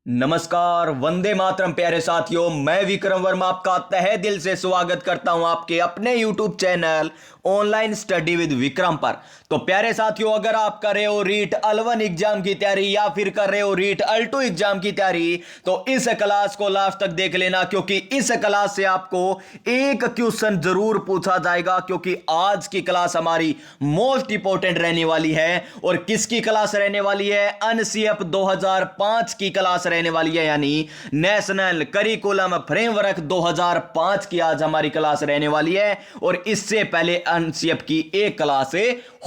नमस्कार, वंदे मातरम प्यारे साथियों। मैं विक्रम वर्मा आपका तहे दिल से स्वागत करता हूं आपके अपने YouTube channel online study with Vikram पर। तो प्यारे साथियों, अगर आप कर रहे हो रीट L1 एग्जाम की तैयारी या फिर कर रहे हो रीट L2 एग्जाम की तैयारी, तो इस क्लास को लास्ट तक देख लेना, क्योंकि इस क्लास से आपको एक क्वेश्चन जरूर पूछा जाएगा। क्योंकि आज की क्लास हमारी मोस्ट इंपॉर्टेंट रहने वाली है। और किसकी क्लास रहने वाली है? NCF 2005 की क्लास रहने वाली है, यानी नेशनल करिकुलम फ्रेमवर्क 2005 की आज हमारी क्लास रहने वाली है। और इससे पहले एनसीएफ की एक क्लास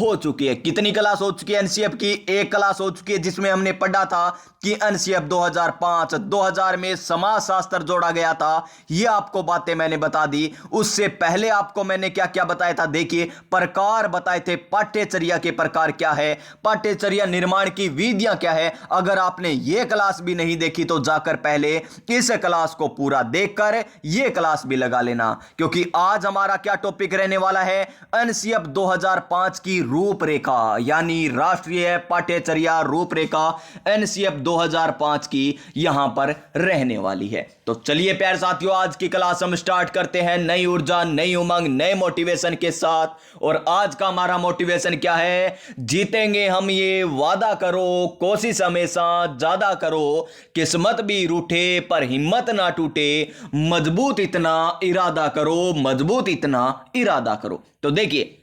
हो चुकी है। कितनी क्लास हो चुकी है? एनसीएफ की एक क्लास हो चुकी है, जिसमें हमने पढ़ा था कि एनसीएफ 2005 2000 में समाज शास्त्र जोड़ा गया था। ये आपको बातें मैंने बता दी। उससे पहले आपको मैंने क्या क्या बताया था? देखिए, प्रकार बताए थे, पाठ्यचर्या के प्रकार क्या है, पाठ्यचर्या निर्माण की विधियां क्या है। अगर आपने ये क्लास भी नहीं देखी तो जाकर पहले इस क्लास को पूरा देखकर ये क्लास भी लगा लेना, क्योंकि आज हमारा क्या टॉपिक रहने वाला है? एनसीएफ 2005 की रूपरेखा, यानी राष्ट्रीय पाठ्यचर्या रूपरेखा एनसीएफ 2005 की यहां पर रहने वाली है। तो चलिए प्यारे साथियों, आज की क्लास हम स्टार्ट करते हैं नई ऊर्जा, नई उमंग, नए मोटिवेशन के साथ। और आज का हमारा मोटिवेशन क्या है? जीतेंगे हम, ये वादा करो, कोशिश हमेशा ज्यादा करो, किस्मत भी रूठे पर हिम्मत ना टूटे, मजबूत इतना इरादा करो, मजबूत इतना इरादा करो। तो देखिए,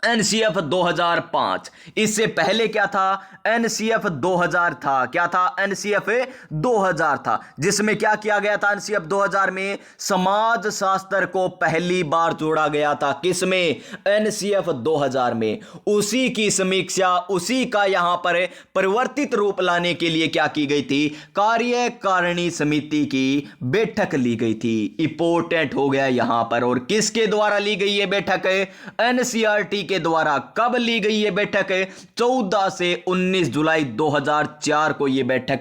एनसीएफ 2005, इससे पहले क्या था? एनसीएफ 2000 था। क्या था? एनसीएफ 2000 था, जिसमें क्या किया गया था? एनसीएफ 2000 में समाज शास्त्र को पहली बार जोड़ा गया था। किसमें? एनसीएफ 2000 में। उसी की समीक्षा, उसी का यहां पर परिवर्तित रूप लाने के लिए क्या की गई थी? कार्यकारिणी समिति की बैठक ली गई थी। इंपॉर्टेंट हो गया यहां पर। और किसके द्वारा ली गई ये बैठक? एनसीईआरटी के द्वारा। कब ली गई ये बैठक? 14 से 19 जुलाई 2004 को ये बैठक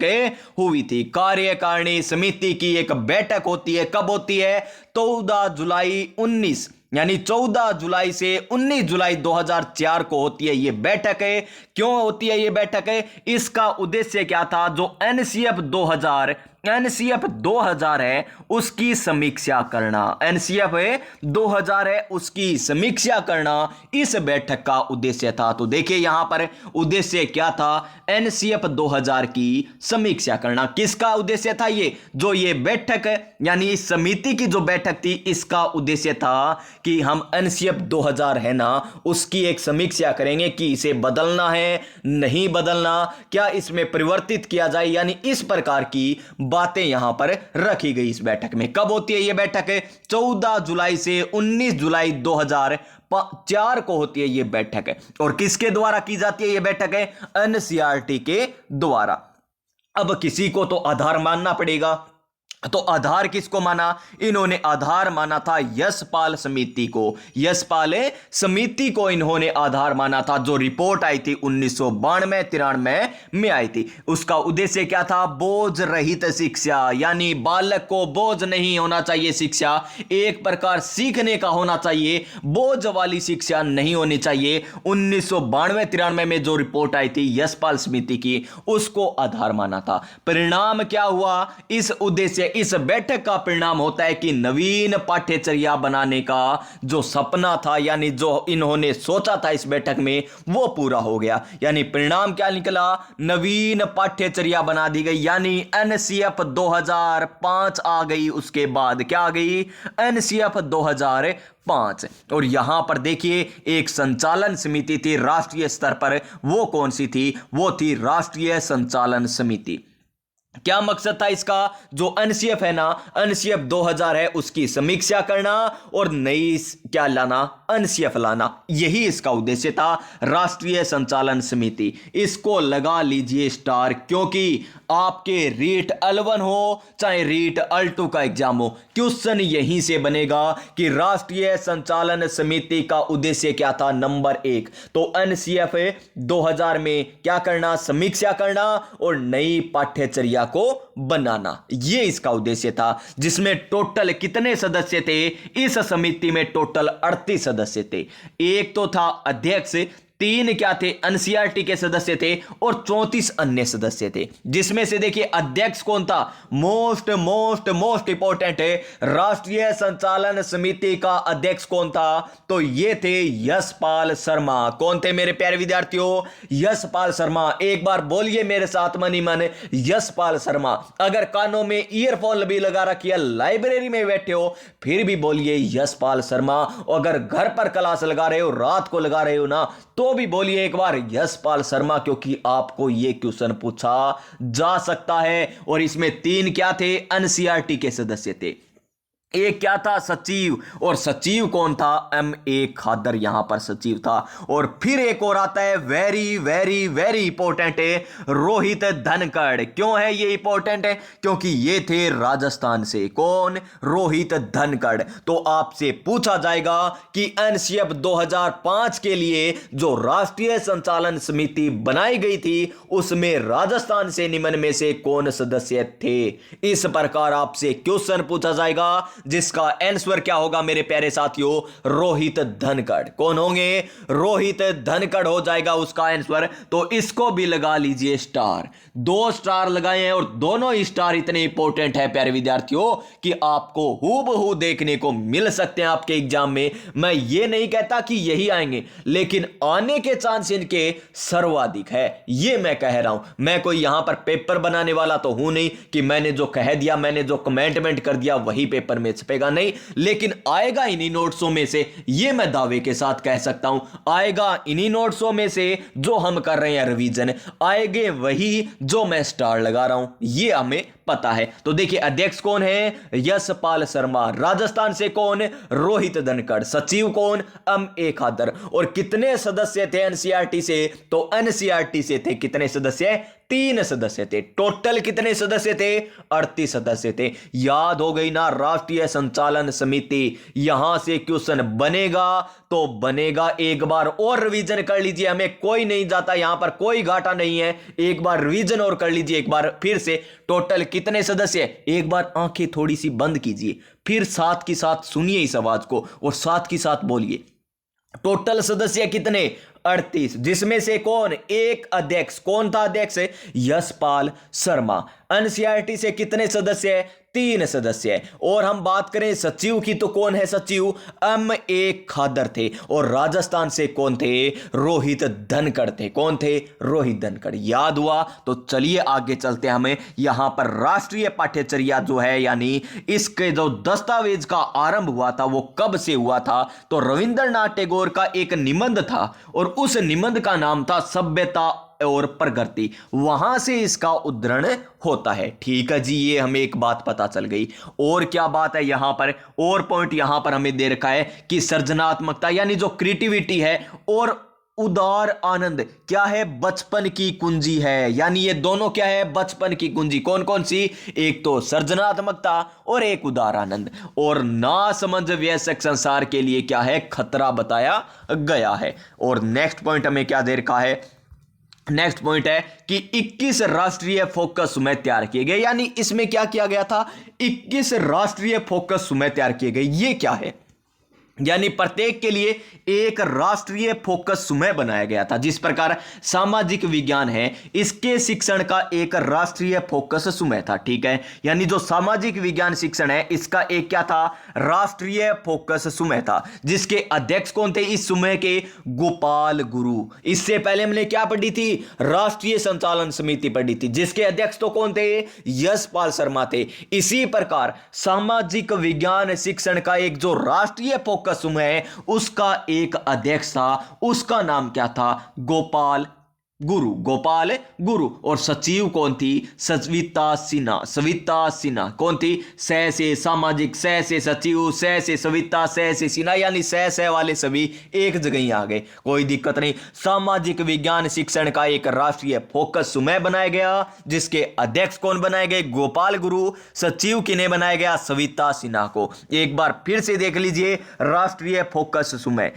हुई थी। कार्यकारिणी समिति की एक बैठक होती है। कब होती है? 14 जुलाई 19, यानी 14 जुलाई से 19 जुलाई 2004 को होती है ये बैठक है। क्यों होती है ये बैठक है? इसका उद्देश्य क्या था? जो एनसीएफ 2000 है उसकी समीक्षा करना। एनसीएफ 2000 है उसकी समीक्षा करना इस बैठक का उद्देश्य था। तो देखिए यहां पर उद्देश्य क्या था? एनसीएफ 2000 की समीक्षा करना। किसका उद्देश्य था? ये बैठक, यानी इस समिति की जो बैठक थी, इसका उद्देश्य था कि हम एनसीएफ 2000 है ना, उसकी एक समीक्षा करेंगे कि इसे बदलना है, नहीं बदलना, क्या इसमें परिवर्तित किया जाए। यानी इस प्रकार की बातें यहां पर रखी गई इस बैठक में। कब होती है यह बैठक? 14 जुलाई से 19 जुलाई 2004 को होती है यह बैठक। और किसके द्वारा की जाती है यह बैठक? एनसीईआरटी के द्वारा। अब किसी को तो आधार मानना पड़ेगा, तो आधार किसको माना? इन्होंने आधार माना था यशपाल समिति को। यशपाल समिति को इन्होंने आधार माना था। जो रिपोर्ट आई थी 1992-93 में आई थी, उसका उद्देश्य क्या था? बोझ रहित शिक्षा, यानी बालक को बोझ नहीं होना चाहिए। शिक्षा एक प्रकार सीखने का होना चाहिए, बोझ वाली शिक्षा नहीं होनी चाहिए। 1992-93 में जो रिपोर्ट आई थी यशपाल समिति की, उसको आधार माना था। परिणाम क्या हुआ? इस उद्देश्य, इस बैठक का परिणाम होता है कि नवीन पाठ्यचर्या बनाने का जो सपना था, यानी जो इन्होंने सोचा था इस बैठक में, वो पूरा हो गया। यानी परिणाम क्या निकला? नवीन पाठ्यचर्या बना दी गई, यानी एनसीएफ 2005 आ गई। उसके बाद क्या आ गई? एनसीएफ 2005। और यहां पर देखिए एक संचालन समिति थी राष्ट्रीय स्तर पर। वो कौन सी थी? वो थी राष्ट्रीय संचालन समिति। क्या मकसद था इसका? जो एनसीएफ है ना, एनसीएफ 2000 है उसकी समीक्षा करना और नई क्या लाना? एनसीएफ लाना। यही इसका उद्देश्य था। राष्ट्रीय संचालन समिति, इसको लगा लीजिए स्टार, क्योंकि आपके रीट L1 हो चाहे रीट L2 का एग्जाम हो, क्वेश्चन यहीं से बनेगा कि राष्ट्रीय संचालन समिति का उद्देश्य क्या था? नंबर 1 तो एनसीएफ 2000 में क्या करना? समीक्षा करना और नई पाठ्यचर्या को बनाना। यह इसका उद्देश्य था। जिसमें टोटल कितने सदस्य थे? इस समिति में टोटल 38 सदस्य थे। एक तो था अध्यक्ष, 3 क्या थे, एनसीईआरटी के सदस्य थे और 34 अन्य सदस्य थे। जिसमें से देखिए अध्यक्ष कौन था, मोस्ट मोस्ट मोस्ट इंपॉर्टेंट है, राष्ट्रीय संचालन समिति का अध्यक्ष कौन था, तो ये थे यशपाल शर्मा। कौन थे मेरे प्यारे विद्यार्थियों, यशपाल शर्मा। एक बार बोलिए मेरे साथ मनी मन, यशपाल शर्मा। अगर कानों में ईयरफोन भी लगा रखी है, लाइब्रेरी में बैठे हो, फिर भी बोलिए यशपाल शर्मा। अगर घर पर क्लास लगा रहे हो, रात को लगा रहे हो ना, तो भी बोलिए एक बार यशपाल शर्मा, क्योंकि आपको यह क्वेश्चन पूछा जा सकता है। और इसमें 3 क्या थे, एनसीईआरटी के सदस्य थे। एक क्या था, सचिव, और सचिव कौन था, M.A. खादर यहां पर सचिव था। और फिर एक और आता है, वेरी वेरी वेरी इंपॉर्टेंट है, रोहित धनखड़। क्यों है ये इंपॉर्टेंट है, क्योंकि ये थे राजस्थान से। कौन, रोहित धनखड़। तो आपसे पूछा जाएगा कि एनसीएफ 2005 के लिए जो राष्ट्रीय संचालन समिति बनाई गई थी, उसमें राजस्थान से निम्न में से कौन सदस्य थे। इस प्रकार आपसे क्वेश्चन पूछा जाएगा, जिसका आंसर क्या होगा मेरे प्यारे साथियों, रोहित धनखड़। कौन होंगे, रोहित धनखड़ हो जाएगा उसका आंसर। तो इसको भी लगा लीजिए स्टार। 2 स्टार लगाए हैं और दोनों ही स्टार इतने इंपॉर्टेंट है प्यारे विद्यार्थियों कि आपको हूबहू देखने को मिल सकते हैं आपके एग्जाम में। मैं ये नहीं कहता कि यही आएंगे, लेकिन आने के चांस इनके सर्वाधिक है, ये मैं कह रहा हूं। मैं कोई यहां पर पेपर बनाने वाला तो हूं नहीं कि मैंने जो कह दिया, मैंने जो कमेंटमेंट कर दिया वही पेपर में छपेगा, नहीं। लेकिन आएगा इन्हीं नोट्सों में से, यह मैं दावे के साथ कह सकता हूं। आएगा इन्हीं नोट्सों में से जो हम कर रहे हैं रिवीजन, आएंगे वही जो मैं स्टार लगा रहा हूं, यह हमें पता है। तो देखिए अध्यक्ष कौन है, यशपाल शर्मा। राजस्थान से कौन, रोहित धनखड़। सचिव कौन, M.A. खादर। और कितने सदस्य थे एनसीईआरटी से, तो एनसीईआरटी से थे कितने सदस्य, 3 सदस्य थे। टोटल कितने सदस्य थे, 38 सदस्य थे। याद हो गई ना, राष्ट्रीय संचालन समिति। यहां से क्वेश्चन बनेगा तो बनेगा, एक बार और रिवीजन कर लीजिए, हमें कोई नहीं जाता, यहां पर कोई घाटा नहीं है। एक बार रिवीजन और कर लीजिए, एक बार फिर से। टोटल कितने सदस्य, एक बार आंखें थोड़ी सी बंद कीजिए, फिर साथ के साथ सुनिए इस आवाज को और साथ के साथ बोलिए। टोटल सदस्य कितने, 38। जिसमें से कौन, एक अध्यक्ष। कौन था अध्यक्ष, यशपाल शर्मा। एनसीईआरटी से कितने सदस्य, 3 सदस्य। और हम बात करें सचिव की, तो कौन है सचिव, M.A. खादर थे। और राजस्थान से कौन थे, रोहित धनखड़ थे। कौन थे, रोहित धनखड़। याद हुआ, तो चलिए आगे चलते हैं। हमें यहां पर राष्ट्रीय पाठ्यचर्या जो है, यानी इसके जो दस्तावेज का आरंभ हुआ था वो कब से हुआ था, तो रविंद्रनाथ टैगोर का एक निबंध था और उस निबंध का नाम था सभ्यता और प्रगति। वहां से इसका उद्धरण होता है। ठीक है जी, ये हमें एक बात पता चल गई। और क्या बात है यहां पर, और पॉइंट यहां पर हमें दे रखा है कि सृजनात्मकता यानी जो क्रिएटिविटी है और उदार आनंद क्या है, बचपन की कुंजी है। यानी ये दोनों क्या है, बचपन की कुंजी। कौन कौन सी, एक तो सृजनात्मकता और एक उदार आनंद। और नासमझ वयस्क संसार के लिए क्या है, खतरा बताया गया है। और नेक्स्ट पॉइंट हमें क्या दे रखा है, नेक्स्ट पॉइंट है कि 21 राष्ट्रीय फोकस समय तैयार किए गए। यानी इसमें क्या किया गया था, 21 राष्ट्रीय फोकस समय तैयार किए गए। ये क्या है, यानी प्रत्येक के लिए एक राष्ट्रीय फोकस समय बनाया गया था। जिस प्रकार सामाजिक विज्ञान है, इसके शिक्षण का एक राष्ट्रीय फोकस समय था। ठीक है, यानी जो सामाजिक विज्ञान शिक्षण है, इसका एक क्या था, राष्ट्रीय फोकस समय था। जिसके अध्यक्ष कौन थे इस समय के, गोपाल गुरु। इससे पहले हमने क्या पढ़ी थी, राष्ट्रीय संचालन समिति पढ़ी थी, जिसके अध्यक्ष तो कौन थे, यशपाल शर्मा थे। इसी प्रकार सामाजिक विज्ञान शिक्षण का एक जो राष्ट्रीय फोकस समय उसका एक अध्यक्ष था, उसका नाम क्या था, गोपाल गुरु। गोपाल गुरु। और सचिव कौन थी, सविता सिन्हा। सविता सिन्हा कौन थी, सह से सामाजिक, सह से सचिव, सह से सविता, सह से सिन्हा, यानी सह वाले सभी एक जगह ही आ गए, कोई दिक्कत नहीं। सामाजिक विज्ञान शिक्षण का एक राष्ट्रीय फोकस समय बनाया गया, जिसके अध्यक्ष कौन बनाए गए, गोपाल गुरु। सचिव किन्हें बनाया गया, सविता सिन्हा को। एक बार फिर से देख लीजिए, राष्ट्रीय फोकस समय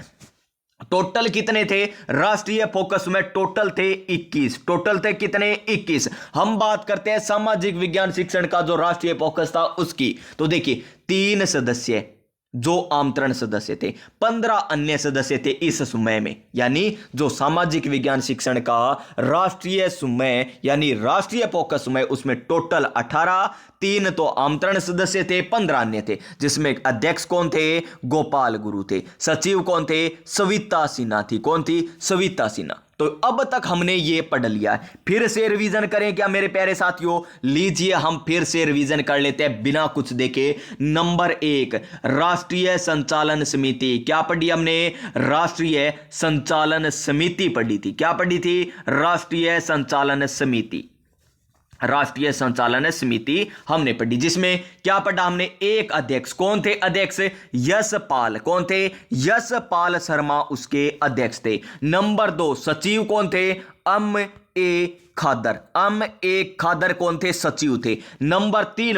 टोटल कितने थे, राष्ट्रीय फोकस में टोटल थे 21। टोटल थे कितने, 21। हम बात करते हैं सामाजिक विज्ञान शिक्षण का जो राष्ट्रीय फोकस था उसकी। तो देखिए 3 सदस्य, जो आमंत्रण सदस्य थे, 15 अन्य सदस्य थे इस समय में। यानी जो सामाजिक विज्ञान शिक्षण का राष्ट्रीय समय यानी राष्ट्रीय फोकस समय, उसमें टोटल 18, 3 तो आमंत्रण सदस्य थे, 15 अन्य थे, जिसमें अध्यक्ष कौन थे? गोपाल गुरु थे। सचिव कौन थे? सविता सिन्हा थी। कौन थी? सविता सिन्हा। तो अब तक हमने ये पढ़ लिया है, फिर से रिवीजन करें क्या मेरे प्यारे साथियों? लीजिए हम फिर से रिवीजन कर लेते हैं बिना कुछ देखे। नंबर 1, राष्ट्रीय संचालन समिति। क्या पढ़ी हमने? राष्ट्रीय संचालन समिति पढ़ी थी। क्या पढ़ी थी? राष्ट्रीय संचालन समिति। राष्ट्रीय संचालन समिति हमने पढ़ी, जिसमें क्या पढ़ा हमने? एक अध्यक्ष। कौन थे अध्यक्ष? यशपाल। कौन थे? यशपाल शर्मा उसके अध्यक्ष थे। नंबर 2, सचिव कौन थे? ए खादर। ए खादर कौन थे? सचिव थे। नंबर 3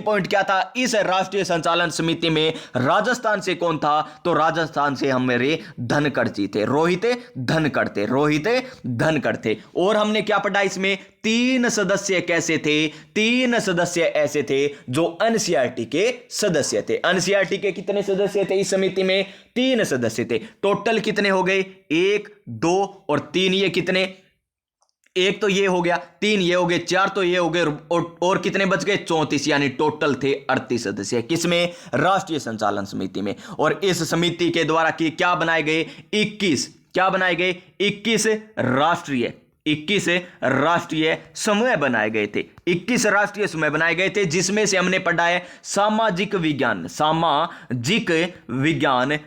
पॉइंट क्या था? इस राष्ट्रीय संचालन समिति में राजस्थान से कौन था? तो राजस्थान से हमारे धनखड़ जी थे, रोहित धनखड़ थे। और हमने क्या पढ़ा इसमें? 3 सदस्य कैसे थे? 3 सदस्य ऐसे थे जो एनसीईआरटी के सदस्य थे। एनसीईआरटी के कितने सदस्य थे इस समिति में? 3 सदस्य थे। टोटल कितने हो गए? 1, 2 और 3। ये कितने? 1 तो ये हो गया, 3 ये हो गए, 4 तो ये हो गए, और कितने बच गए? 34। यानी टोटल थे 38 सदस्य। किसमें? राष्ट्रीय संचालन समिति में। और इस समिति के द्वारा क्या बनाए गए? 21 क्या बनाए गए? 21 राष्ट्रीय समूह बनाए गए थे। 21 राष्ट्रीय समूह बनाए गए थे, जिसमें से हमने पढ़ा है सामाजिक विज्ञान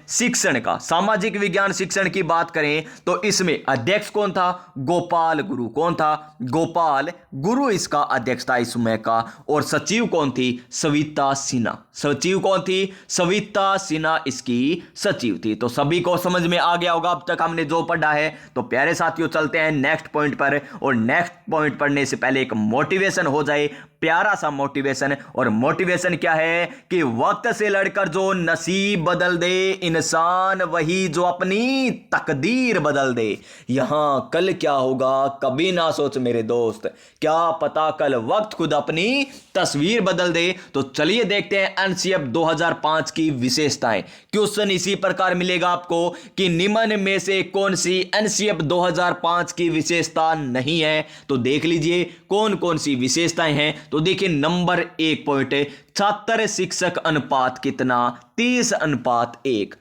शिक्षण का। सामाजिक विज्ञान शिक्षण की बात करें तो इसमें अध्यक्ष कौन था? गोपाल गुरु। कौन था? गोपाल गुरु इसका अध्यक्ष था इस समूह का। और सचिव कौन थी? सविता सिन्हा। सचिव कौन थी? सविता सिन्हा इसकी सचिव थी। तो सभी को समझ में आ गया होगा अब तक हमने जो पढ़ा है। तो प्यारे साथियों चलते हैं नेक्स्ट पॉइंट पर। और नेक्स्ट पॉइंट पढ़ने से पहले एक मोटिवेशन हो जाए, प्यारा सा मोटिवेशन। और मोटिवेशन क्या है? कि वक्त से लड़कर जो नसीब बदल दे इंसान, वही जो अपनी तकदीर बदल दे। यहां कल क्या होगा कभी ना सोच मेरे दोस्त, क्या पता कल वक्त खुद अपनी तस्वीर बदल दे। तो चलिए देखते हैं एनसीएफ 2005 की विशेषताएं। क्वेश्चन इसी प्रकार मिलेगा आपको कि निम्न में से कौन सी एनसीएफ 2005 की विशेषता नहीं है। तो देख लीजिए कौन कौन सी विशेषताएं हैं। तो देखिए नंबर 1 पॉइंट है, छात्र शिक्षक अनुपात कितना? 30:1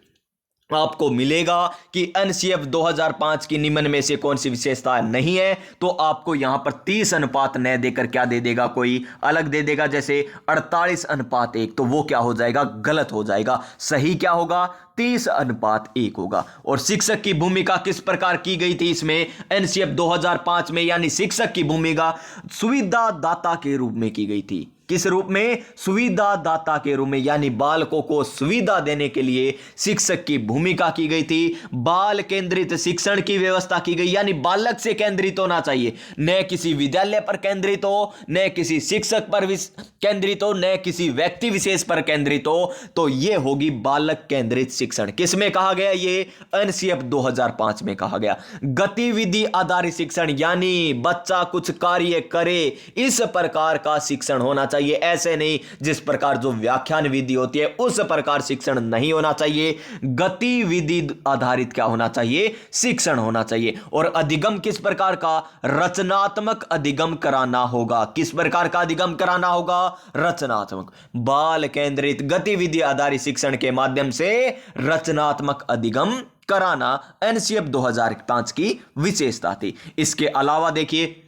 आपको मिलेगा कि एनसीएफ 2005 की निम्न में से कौन सी विशेषता नहीं है। तो आपको यहां पर 30:1 न देकर क्या दे देगा? कोई अलग दे देगा, जैसे 48:1। तो वो क्या हो जाएगा? गलत हो जाएगा। सही क्या होगा? 30:1 होगा। और शिक्षक की भूमिका किस प्रकार की गई थी इसमें एनसीएफ 2005 में? यानी शिक्षक की भूमिका सुविधादाता के रूप में की गई थी। किस रूप में? सुविधादाता के रूप में। यानी बालकों को सुविधा देने के लिए शिक्षक की भूमिका की गई थी। बाल केंद्रित शिक्षण की व्यवस्था की गई, यानी बालक से केंद्रित होना चाहिए, न किसी विद्यालय पर केंद्रित हो, न किसी शिक्षक पर केंद्रित हो, न किसी व्यक्ति विशेष पर केंद्रित हो। तो यह होगी बालक केंद्रित शिक्षण। किसमें कहा गया? ये एनसीएफ 2005 में कहा गया। गतिविधि आधारित शिक्षण, यानी बच्चा कुछ कार्य करे, इस प्रकार का शिक्षण होना चाहिए। ऐसे नहीं जिस प्रकार जो व्याख्यान विधि होती है उस प्रकार शिक्षण नहीं होना चाहिए। गतिविधि आधारित क्या होना चाहिए? शिक्षण होना चाहिए। और अधिगम किस प्रकार का? रचनात्मक अधिगम कराना होगा। किस प्रकार का अधिगम कराना होगा? रचनात्मक। बाल केंद्रित गतिविधि आधारित शिक्षण के माध्यम से रचनात्मक अधिगम कराना एनसीएफ 2005 की विशेषता थी। इसके अलावा देखिए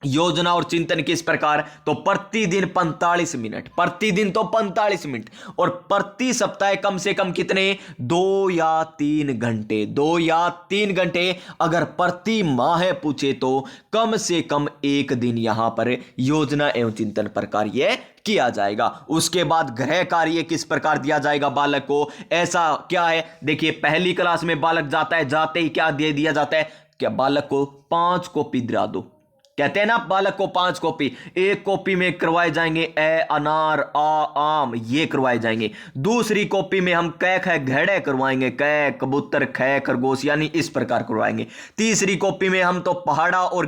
योजना और चिंतन किस प्रकार? तो प्रतिदिन 45 मिनट, प्रतिदिन तो 45 मिनट, और प्रति सप्ताह कम से कम कितने? 2 या 3 घंटे। 2 या 3 घंटे। अगर प्रति माह पूछे तो कम से कम 1 दिन यहां पर योजना एवं चिंतन पर कार्य किया जाएगा। उसके बाद गृह कार्य किस प्रकार दिया जाएगा बालक को? ऐसा क्या है? देखिए पहली क्लास में बालक जाता है, जाते ही क्या दे दिया जाता है? क्या बालक को 5 कॉपी दिला दो। कहते हैं ना बालक को 5 कॉपी, एक कॉपी में करवाए जाएंगे ए अनार आ आम, ये करवाए जाएंगे। दूसरी कॉपी में हम कै ख घेड़े करवाएंगे, कै कबूतर ख खरगोश, यानी इस प्रकार करवाएंगे। तीसरी कॉपी में हम तो पहाड़ा और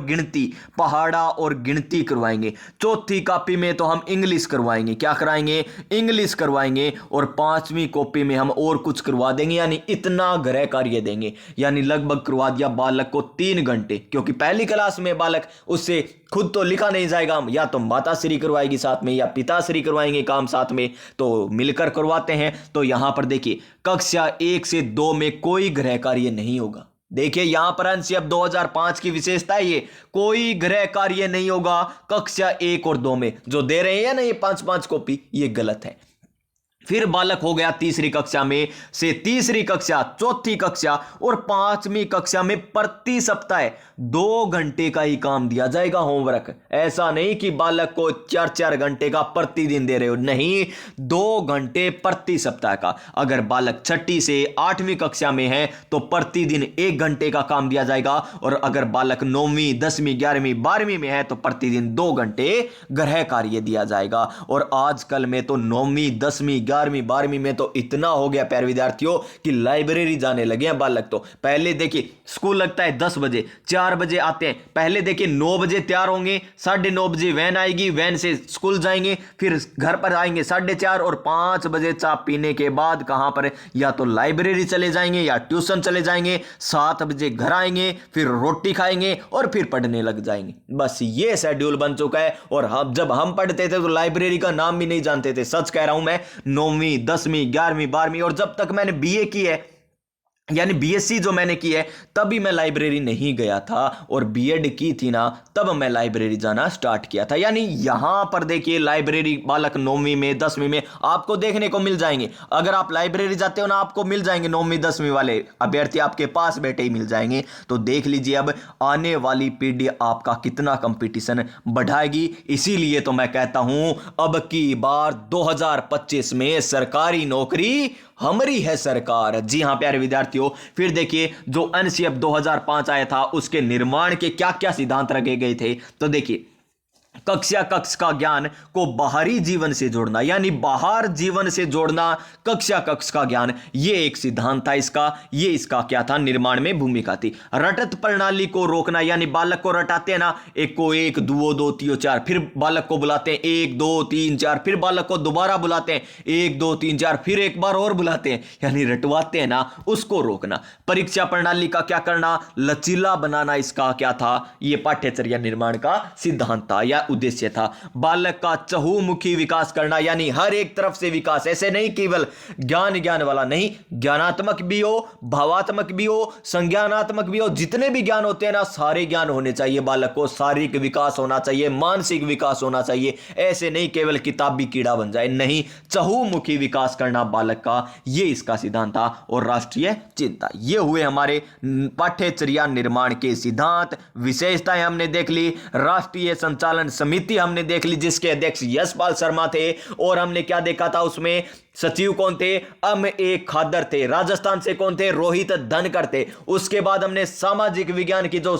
गिनती करवाएंगे। चौथी कॉपी में तो हम इंग्लिश करवाएंगे, क्या कराएंगे, इंग्लिश करवाएंगे। और पांचवी कॉपी में हम और कुछ करवा देंगे, यानी इतना गृह कार्य देंगे। यानी लगभग करवा दिया बालक को 3 घंटे, क्योंकि पहली क्लास में बालक उससे खुद तो लिखा नहीं जाएगा, या तो माता श्री करवाएगी साथ में या पिता श्री करवाएंगे काम साथ में, तो मिलकर करवाते हैं। तो यहां पर देखिए कक्षा 1 से 2 में कोई गृह कार्य नहीं होगा। देखिए यहां पर एनसीएफ 2005 की विशेषता है, ये कोई गृह कार्य नहीं होगा कक्षा 1 और 2 में। जो दे रहे हैं ना ये 5-5 कॉपी, ये गलत है। फिर बालक हो गया तीसरी कक्षा में से तीसरी कक्षा, चौथी कक्षा और 5वीं कक्षा में प्रति सप्ताह 2 घंटे का ही काम दिया जाएगा होमवर्क। ऐसा नहीं कि बालक को 4-4 घंटे का प्रतिदिन दे रहे हो, नहीं, 2 घंटे प्रति सप्ताह का। अगर बालक 6ठी से 8वीं कक्षा में है तो प्रतिदिन 1 घंटे का काम दिया जाएगा। और अगर बालक 9वीं 10वीं 11वीं 12वीं में है तो प्रतिदिन 2 घंटे गृह कार्य दिया जाएगा। और आजकल में तो 9वीं 10वीं 11वीं 12वीं में तो इतना हो गया प्यारे विद्यार्थियों कि लाइब्रेरी जाने लगे हैं बालक। तो पहले देखिए स्कूल लगता है 10 बजे, 4 बजे आते हैं। पहले देखिए 9 बजे तैयार होंगे, 9:30 बजे वैन आएगी, वैन से स्कूल जाएंगे, फिर घर पर आएंगे 4:30 और 5 बजे चाय पीने के बाद कहां पर, या तो लाइब्रेरी चले जाएंगे या ट्यूशन चले जाएंगे। 7 बजे घर आएंगे, फिर रोटी खाएंगे और फिर पढ़ने लग जाएंगे। बस ये शेड्यूल बन चुका है। और हम जब हम पढ़ते थे तो लाइब्रेरी का नाम भी नहीं जानते थे, सच कह रहा हूं मैं। 9वीं 10वीं 11वीं 12वीं और जब तक मैंने बीए की है, यानी बीएससी जो मैंने की है, तभी मैं लाइब्रेरी नहीं गया था। और बीएड की थी ना, तब मैं लाइब्रेरी जाना स्टार्ट किया था। यानी यहां पर देखिए लाइब्रेरी बालक 9वीं में 10वीं में आपको देखने को मिल जाएंगे। अगर आप लाइब्रेरी जाते हो ना, आपको मिल जाएंगे 9वीं 10वीं वाले अभ्यर्थी, आपके पास बैठे ही मिल जाएंगे। तो देख लीजिए अब आने वाली पीढ़ी आपका कितना कंपटीशन बढ़ाएगी। इसीलिए तो मैं कहता हूं अब की बार 2025 में सरकारी नौकरी हमारी है सरकार। जी हां प्यारे विद्यार्थियों, फिर देखिए जो एनसीएफ 2005 आया था उसके निर्माण के क्या क्या सिद्धांत रखे गए थे। तो देखिए कक्ष का ज्ञान को बाहरी जीवन से जोड़ना, यानी बाहर जीवन से जोड़ना कक्ष का ज्ञान, ये एक सिद्धांत था इसका। ये इसका क्या था, निर्माण में भूमिका थी। रटत प्रणाली को रोकना, यानी बालक को रटाते हैं ना, एक को 1 2 2 3 4, फिर बालक को बुलाते हैं 1 2 3 4, फिर बालक को दोबारा बुलाते हैं 1 2 3 4, फिर एक बार और बुलाते हैं, यानी रटवाते हैं ना, उसको रोकना। परीक्षा प्रणाली का क्या करना, लचीला बनाना, इसका क्या था, ये पाठ्यचर्या निर्माण का सिद्धांत था या उद्देश्य था। बालक का चहुमुखी विकास करना, यानी हर एक तरफ से विकास, ऐसे नहीं केवल ज्ञान वाला नहीं, ज्ञानात्मक भी हो, भावात्मक भी हो, संज्ञानात्मक भी हो, जितने भी ज्ञान होते हैं ना, सारे ज्ञान होने चाहिए। बालक को शारीरिक विकास होना चाहिए, मानसिक विकास होना चाहिए, ऐसे नहीं केवल किताबी कीड़ा बन जाए, नहीं, चहुमुखी विकास करना बालक का, ये इसका सिद्धांत था। और राष्ट्रीय चिंता, ये हुए हमारे पाठ्यचर्या निर्माण के सिद्धांत। विशेषताएं हमने देख ली, राष्ट्रीय संचालन समिति हमने देख ली जिसके अध्यक्ष यशपाल शर्मा थे। और हमने क्या देखा था, उसमें सचिव कौन थे, ए खादर थे। राजस्थान से कौन थे, रोहित धनकर थे। उसके बाद हमने सामाजिक विज्ञान की जो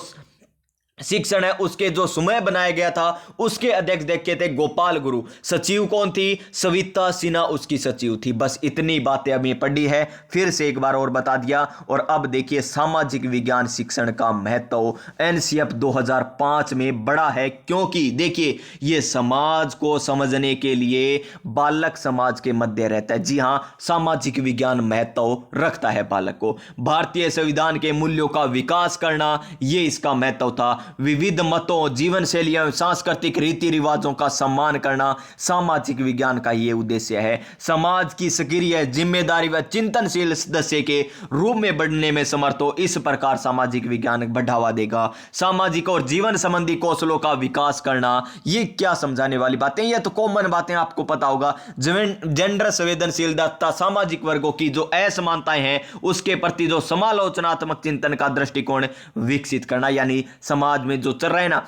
शिक्षण है उसके जो समय बनाया गया था उसके अध्यक्ष देखे थे गोपाल गुरु। सचिव कौन थी, सविता सिन्हा उसकी सचिव थी। बस इतनी बातें अभी पढ़ी है, फिर से एक बार और बता दिया। और अब देखिए सामाजिक विज्ञान शिक्षण का महत्व एनसीएफ 2005 में बड़ा है, क्योंकि देखिए ये समाज को समझने के लिए बालक समाज के मध्य रहता है। जी हां, सामाजिक विज्ञान महत्व रखता है बालक को। भारतीय संविधान के मूल्यों का विकास करना, ये इसका महत्व था। विविध मतों, जीवन शैलियों, सांस्कृतिक रीति रिवाजों का सम्मान करना सामाजिक विज्ञान का यह उद्देश्य है। समाज की सक्रिय, जिम्मेदारी व चिंतनशील सदस्य के रूप में बढ़ने में समर्थ हो, इस प्रकार सामाजिक विज्ञान बढ़ावा देगा। सामाजिक और जीवन संबंधी कौशलों का विकास करना, ये क्या समझाने वाली बातें, ये तो कॉमन बातें आपको पता होगा। जेंडर संवेदनशीलता, सामाजिक वर्गों की जो असमानताएं हैं उसके प्रति जो समालोचनात्मक चिंतन का दृष्टिकोण विकसित करना, यानी समाज में जो चल रहा है ना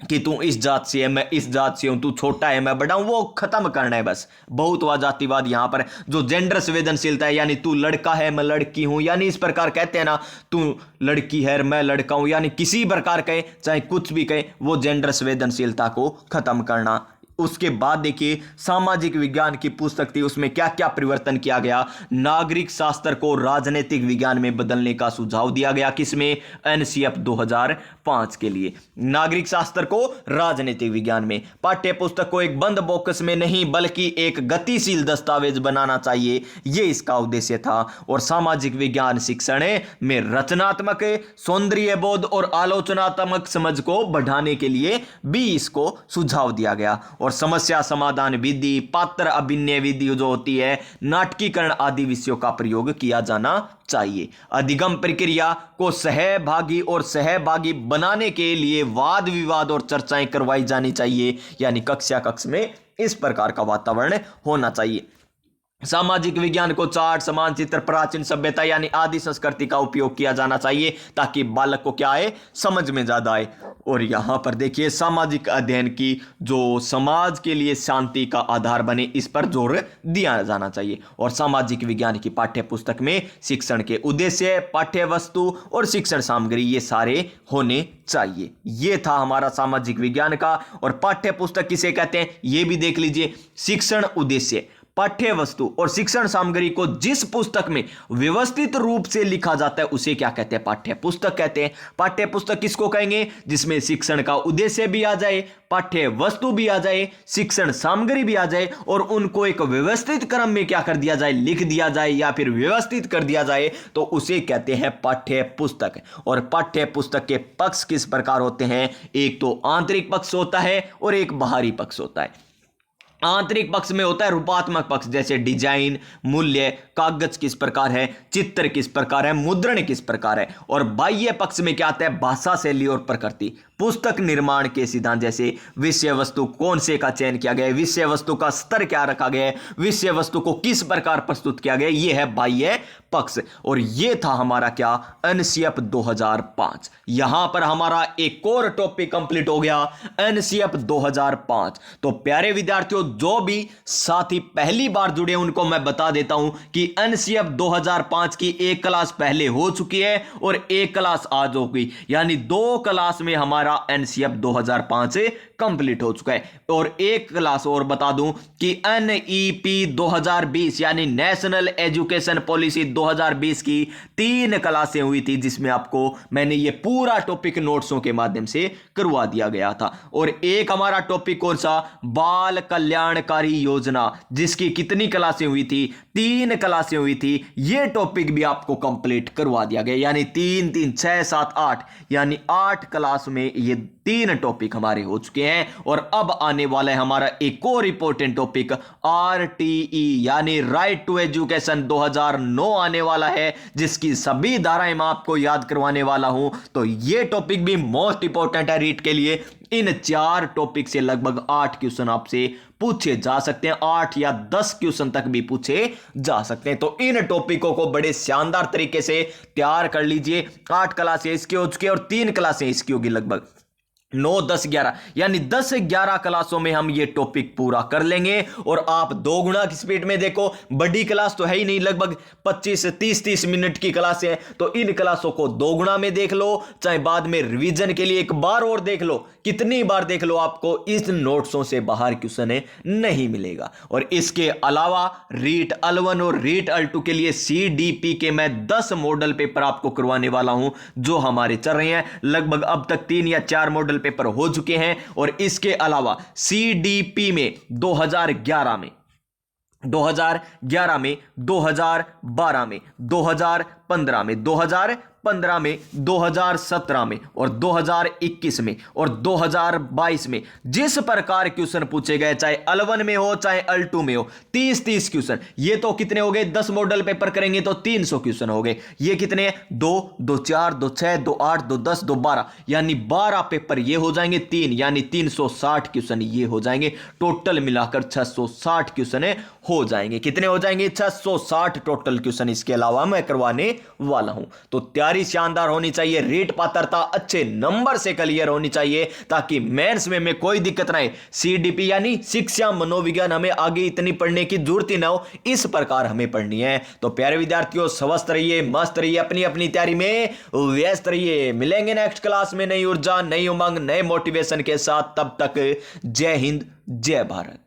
कि तू इस जात से है, मैं इस जात से हूं, तू छोटा है, मैं बड़ा हूं, वो खत्म करना है बस। बहुतवाद जातिवाद यहां पर जो जेंडर संवेदनशीलता है, यानी तू लड़का है मैं लड़की हूं, यानी इस प्रकार कहते हैं ना, तू लड़की है मैं लड़का हूं, यानी किसी प्रकार कहे चाहे कुछ भी कहे, वो जेंडर संवेदनशीलता को खत्म करना। उसके बाद देखिए सामाजिक विज्ञान की पुस्तक थी, उसमें क्या क्या परिवर्तन किया गया। नागरिक शास्त्र को राजनीतिक विज्ञान में बदलने का सुझाव दिया गया, किसमें, एनसीएफ 2005 के लिए। नागरिक शास्त्र को राजनीतिक विज्ञान में, पाठ्य पुस्तक को एक बंद बॉक्स में नहीं बल्कि एक गतिशील दस्तावेज बनाना चाहिए, यह इसका उद्देश्य था। और सामाजिक विज्ञान शिक्षण में रचनात्मक, सौंदर्य बोध और आलोचनात्मक समझ को बढ़ाने के लिए भी इसको सुझाव दिया गया। और समस्या समाधान विधि, पात्र अभिनय विधि जो होती है, नाटकीकरण आदि विषयों का प्रयोग किया जाना चाहिए। अधिगम प्रक्रिया को सहभागी और सहभागी बनाने के लिए वाद विवाद और चर्चाएं करवाई जानी चाहिए, यानी कक्षा कक्ष में इस प्रकार का वातावरण होना चाहिए। सामाजिक विज्ञान को चार्ट, समानचित्र, प्राचीन सभ्यता यानी आदि संस्कृति का उपयोग किया जाना चाहिए, ताकि बालक को क्या आए, समझ में ज्यादा आए। और यहां पर देखिए सामाजिक अध्ययन की जो समाज के लिए शांति का आधार बने, इस पर जोर दिया जाना चाहिए। और सामाजिक विज्ञान की पाठ्य पुस्तक में शिक्षण के उद्देश्य, पाठ्य वस्तु और शिक्षण सामग्री ये सारे होने चाहिए। ये था हमारा सामाजिक विज्ञान का। और पाठ्य पुस्तक किसे कहते हैं ये भी देख लीजिए। शिक्षण उद्देश्य, पाठ्य वस्तु और शिक्षण सामग्री को जिस पुस्तक में व्यवस्थित रूप से लिखा जाता है उसे क्या कहते हैं, पाठ्य पुस्तक कहते हैं। पाठ्य पुस्तक किसको कहेंगे, जिसमें शिक्षण का उद्देश्य भी आ जाए, पाठ्य वस्तु भी आ जाए, शिक्षण सामग्री भी आ जाए, और उनको एक व्यवस्थित क्रम में क्या कर दिया जाए, लिख दिया जाए या फिर व्यवस्थित कर दिया जाए, तो उसे कहते हैं पाठ्य पुस्तक। और पाठ्य पुस्तक के पक्ष किस प्रकार होते हैं, एक तो आंतरिक पक्ष होता है और एक बाहरी पक्ष होता है। आंतरिक पक्ष में होता है रूपात्मक पक्ष, जैसे डिजाइन, मूल्य, कागज किस प्रकार है, चित्र किस प्रकार है, मुद्रण किस प्रकार है। और बाह्य पक्ष में क्या आता है, भाषा शैली और प्रकृति, पुस्तक निर्माण के सिद्धांत, जैसे विषय वस्तु कौन से का चयन किया गया है, विषय वस्तु का स्तर क्या रखा गया है, विषय वस्तु को किस प्रकार प्रस्तुत किया गया, यह है बाह्य पक्ष। और यह था हमारा क्या, एनसीएफ 2005। यहां पर हमारा एक और टॉपिक कंप्लीट हो गया, एनसीएफ 2005। तो प्यारे विद्यार्थियों, जो भी साथी पहली बार जुड़े उनको मैं बता देता हूं कि एनसीएफ 2005 की एक क्लास पहले हो चुकी है और एक क्लास आज होगी, यानी 2 क्लास में हमारा एनसीएफ 2005 कंप्लीट हो चुका है। और एक क्लास और बता दूं कि एनईपी 2020 यानी नेशनल एजुकेशन पॉलिसी 2020 की 3 क्लासें हुई थी, जिसमें आपको मैंने ये पूरा टॉपिक नोट्सों के माध्यम से करवा दिया गया था। और एक हमारा टॉपिक कौन सा, बाल कल्याणकारी योजना, जिसकी कितनी क्लासें हुई थी, 3 क्लासें हुई थी। ये टॉपिक भी आपको कंप्लीट करवा दिया गया, यानी 3 3 6 7 8, यानी 8 क्लास में ये 3 टॉपिक हमारे हो चुके हैं। और अब आने वाला है हमारा एक और इंपॉर्टेंट टॉपिक, आरटीई यानी राइट टू एजुकेशन 2009 आने वाला है, जिसकी सभी धाराएं मैं आपको याद करवाने वाला हूं। तो ये टॉपिक भी मोस्ट इंपॉर्टेंट है रीट के लिए। इन 4 टॉपिक से लगभग 8 क्वेश्चन आपसे पूछे जा सकते हैं, 8 या 10 क्वेश्चन तक भी पूछे जा सकते हैं। तो इन टॉपिकों को बड़े शानदार तरीके से तैयार कर लीजिए। 8 क्लासें इसकी हो चुकी है और 3 क्लासें इसकी होगी, लगभग 9 10 11, यानी 10 11 क्लासों में हम ये टॉपिक पूरा कर लेंगे। और आप 2 गुना की स्पीड में देखो, बड़ी क्लास तो है ही नहीं, लगभग 25 से 30 मिनट की क्लास है, तो इन क्लासों को 2 गुना में देख लो, चाहे बाद में रिवीजन के लिए एक बार और देख लो, कितनी बार देख लो, आपको इस नोट्सों से बाहर क्वेश्चन नहीं मिलेगा। और इसके अलावा रीट L1 और रीट L2 के लिए CDP के मैं 10 मॉडल पेपर आपको करवाने वाला हूं, जो हमारे चल रहे हैं। लगभग अब तक 3 या 4 मॉडल पेपर हो चुके हैं। और इसके अलावा CDP में 2011 में, 2011 में, 2012 में, 2015 में, 2015 में, 2017 में और 2021 में और 2022 में जिस प्रकार क्वेश्चन पूछे गए, चाहे L1 में हो चाहे L2 में हो, 30 क्वेश्चन। ये तो कितने हो गए, 10 मॉडल पेपर करेंगे तो 300 क्वेश्चन हो गए। ये कितने, 2 2 4 2 6 2 8 2 10 2 12, यानी 12 पेपर ये हो जाएंगे, 3 यानी 360 क्वेश्चन ये हो जाएंगे। टोटल मिलाकर 660 क्वेश्चन हो जाएंगे। कितने हो जाएंगे, 660 टोटल क्वेश्चन इसके अलावा मैं करवाने वाला हूं। तो तैयारी शानदार होनी चाहिए, रीट पात्रता अच्छे नंबर से क्लियर होनी चाहिए ताकि मेंस में कोई दिक्कत ना आए। सीडीपी यानी शिक्षा मनोविज्ञान हमें आगे इतनी पढ़ने की जरूरत ही ना हो, इस प्रकार हमें पढ़नी है। तो प्यारे विद्यार्थियों, स्वस्थ रहिए, मस्त रहिए, अपनी अपनी तैयारी में व्यस्त रहिए। मिलेंगे नेक्स्ट क्लास में नई ऊर्जा, नई उमंग, नए मोटिवेशन के साथ। तब तक जय हिंद, जय भारत।